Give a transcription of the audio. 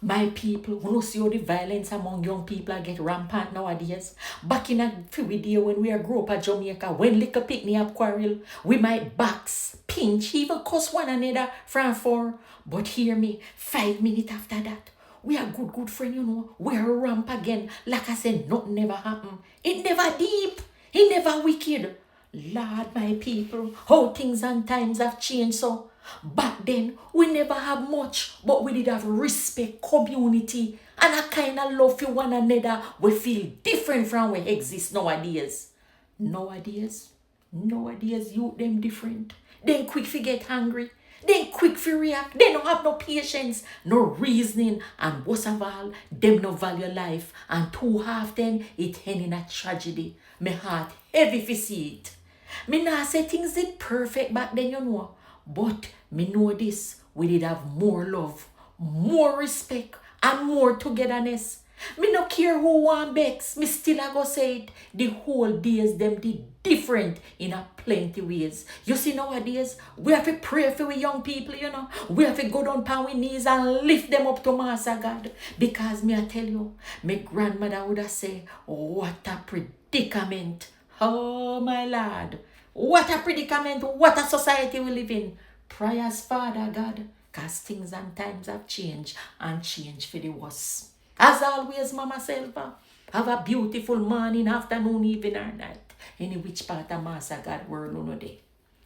My people, we don't see how the violence among young people get rampant nowadays. Back in a few day when we are grow up at Jamaica, when little picnic have quarrel, we might box, pinch, even cuss one another from for. But hear me, 5 minutes after that, we are good friend, you know. We are ramp again. Like I said, nothing never happen. It never deep. It never wicked. Lord, my people, how things and times have changed so. Back then, we never had much, but we did have respect, community, and a kind of love for one another. We feel different from what exists nowadays. Nowadays, you them different. Then quick to get hungry. Then quick to react. They don't have no patience, no reasoning, and worst of all, them no value life. And too often, it end in a tragedy. My heart heavy to see it. Me not say things did perfect back then, you know. But me know this, we did have more love, more respect, and more togetherness. Me no care who want vex, me still a go say it. The whole days them did different in a plenty ways. You see nowadays, we have to pray for we young people, you know. We have to go down on our knees and lift them up to Master God. Because me I tell you, my grandmother would have said, what a predicament. Oh my Lord. What a predicament, what a society we live in. Prayers, Father God, because things and times have changed and changed for the worse. As always, Mama Selva, have a beautiful morning, afternoon, evening, or night. Any which part of Master God world on day.